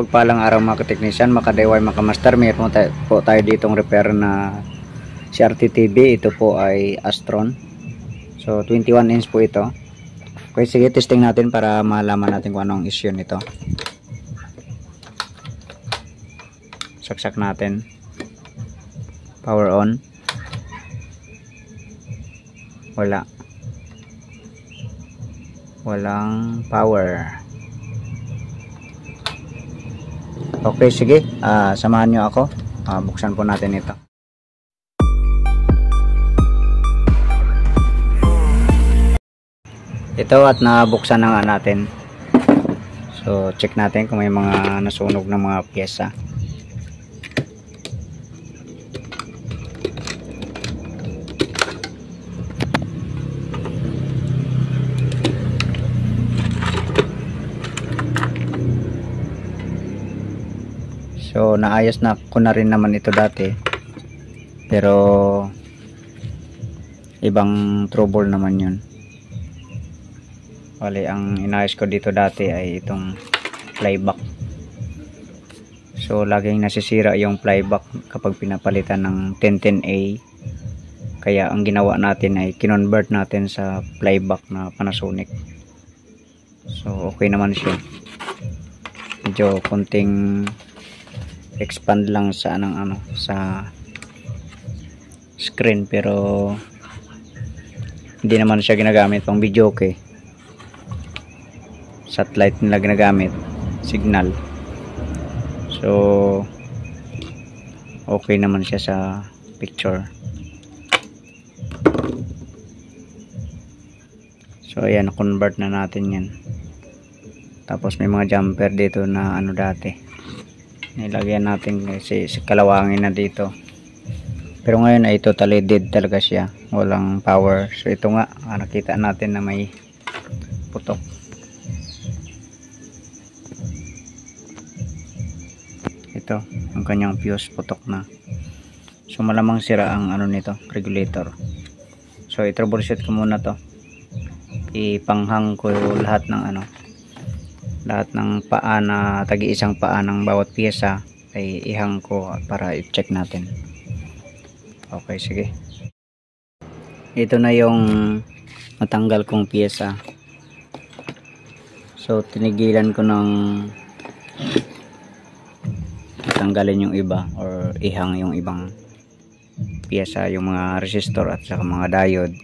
Pagpalang araw mga ka-technician, maka-DIY, maka-master. Mayroon po tayo ditong repair na CRT TV. Ito po ay Astron. So 21 inch po ito. Okay, sige, testing natin para malaman natin kung anong issue nito. Saksak natin. Power on. Walang power. Okay, sige, samahan nyo ako. Buksan po natin ito. Ito, at nabuksan na nga natin. So check natin kung may mga nasunog na mga pyesa. So naayos na ko na rin naman ito dati, pero ibang trouble naman yun. Wali, ang inayos ko dito dati ay itong flyback. So laging nasisira yung flyback kapag pinapalitan ng 1010A. Kaya ang ginawa natin ay kinonvert natin sa flyback na Panasonic. So okay naman siya. Medyo konting expand lang sa sa screen, pero hindi naman siya ginagamit pang video. Okay, satellite nila ginagamit, signal. So okay naman siya sa picture. So ayan, convert na natin yan. Tapos may mga jumper dito na dati nilagyan natin kasi kalawangin na dito, pero ngayon ay totally dead talaga siya, walang power. So ito nga, nakita natin na may putok. Ito ang kanyang fuse, putok na. So malamang sira ang nito, regulator. So i-troubleshoot ko muna to. Ipanghang ko lahat ng lahat ng paa, na tagi-isang paa ng bawat pyesa ay ihang ko para i-check natin. Okay, sige. Ito na yung matanggal kong pyesa. So tinigilan ko ng tanggalin yung iba, or ihang yung ibang pyesa, yung mga resistor at saka mga diode,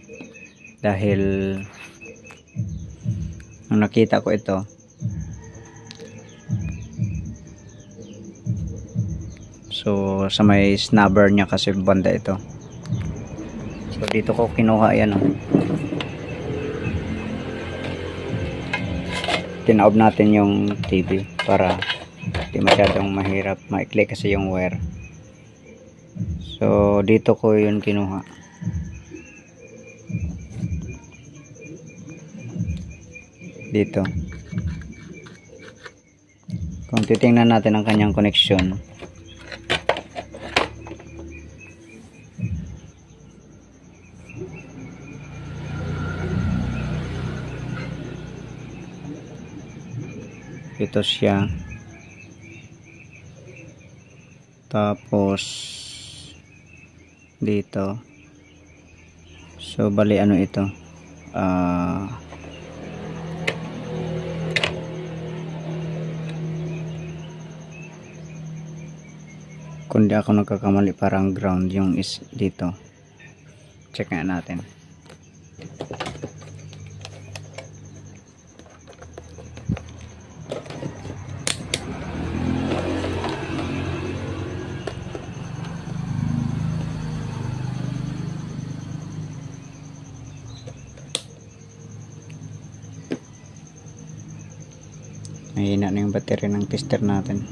dahil nung nakita ko ito, so sa may snubber niya kasi banda ito. So dito ko kinuha yan. Tinaob natin yung TV para di masyadong mahirap, maikli kasi yung wire. So dito ko yun kinuha. Dito. Kung titingnan natin ang kanyang connection, ito siya. Tapos dito. So bali ito, kung di ako nagkakamali, parang ground yung is dito. Check nga natin. Mahina na yung battery ng tester natin.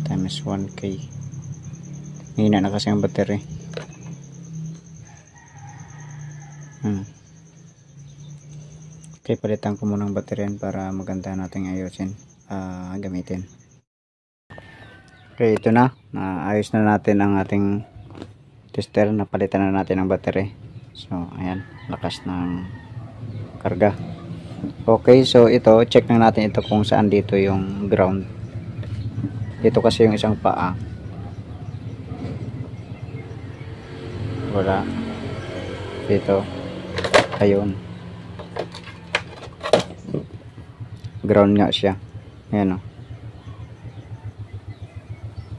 Times 1K. Mahina na kasi ang battery. Okay, palitan ko muna ang battery para maganda nating ayusin, gamitin. Okay, ito na. Ayos na natin ang ating tester. Napalitan na natin ang battery. So ayan, lakas ng karga. Okay, so ito, check na natin ito kung saan dito yung ground. Dito kasi yung isang paa. Wala. Dito. Ayun. Ground nga siya. Ayan o.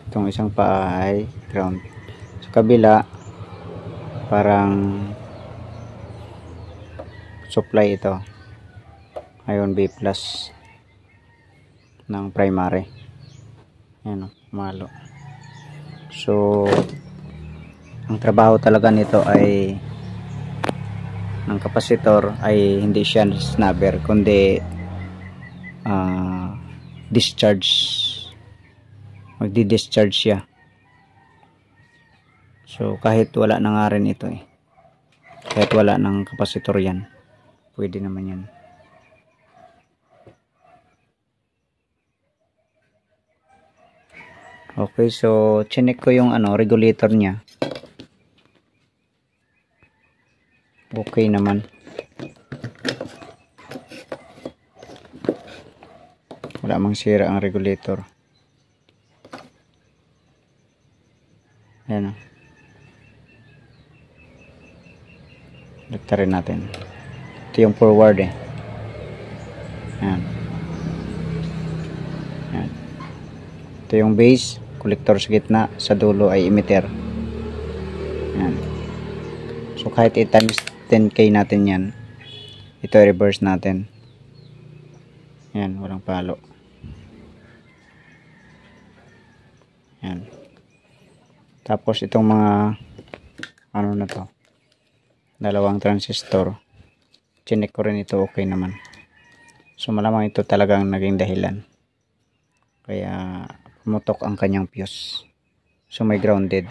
Itong isang paa ay ground. Sa kabila, parang supply ito. Ayun, B+ ng primary. Ayan o, malo. So, ang trabaho talaga nito ay ng kapasitor ay hindi siya snubber, kundi discharge. Magdi-discharge siya. So, kahit wala na nga rin ito eh. Kahit wala ng kapasitor yan. Pwede naman yan. Okay, so chinek ko yung regulator niya. Okay naman. Wala mang sira ang regulator. Ayan o. Rin natin. Ito yung forward eh. Ayan. Ayan. Ito yung base. Collector sa gitna. Sa dulo ay emitter. Ayan. So kahit i-times 10K natin yan, ito reverse natin. Ayan. Walang palo. Ayan. Tapos itong mga na to, dalawang transistor, chinek ko rin ito, okay naman. So malamang ito talagang naging dahilan kaya pumutok ang kanyang fuse. So may grounded.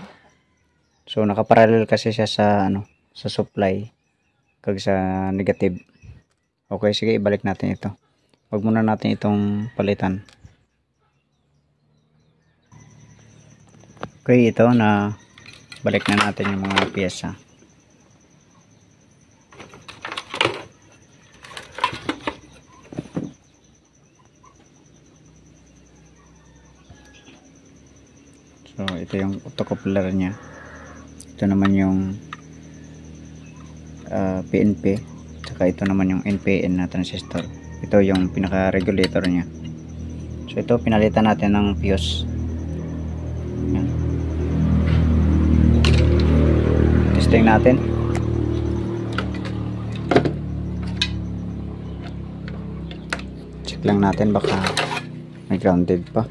So nakaparallel kasi siya sa sa supply kag sa negative. Okay, sige, ibalik natin ito. Wag muna natin itong palitan. Okay, ito na balik na natin yung mga piyesa. So ito yung autocoupler niya. Ito naman yung PNP, saka ito naman yung NPN na transistor. Ito yung pinaka regulator niya. So ito pinalitan natin ng fuse. Yan. Testing natin. Check lang natin, baka may grounded pa.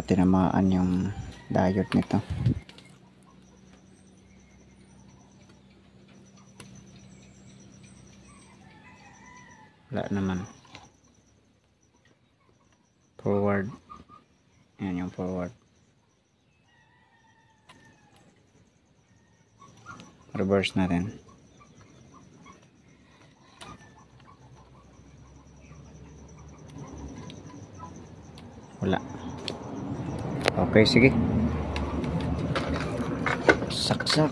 Tinamaan yung diode nito. Wala naman. Forward. Yan yung forward. Reverse na rin. Wala. Okay, sige. Saksak.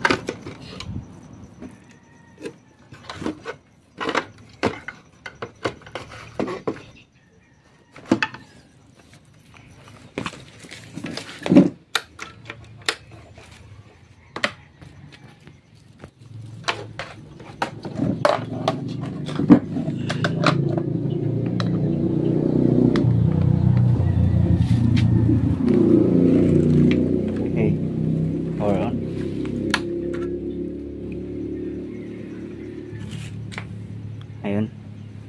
Ayun,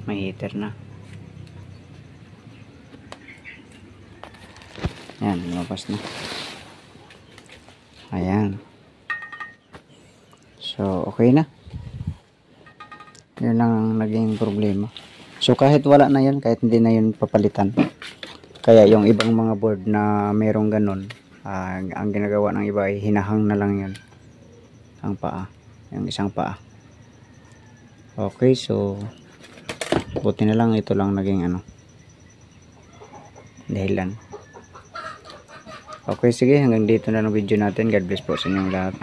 may heater na. Ayan, lumabas na. Ayan. So, okay na. Yun lang ang naging problema. So, kahit wala na yan, kahit hindi na yun papalitan. Kaya yung ibang mga board na merong ganun, ang ginagawa ng iba ay hinahang na lang yun. Ang paa. Yung isang paa. Okay, so buti na lang ito lang naging dahilan. Okay, sige, hanggang dito na ng video natin. God bless po sa inyong lahat.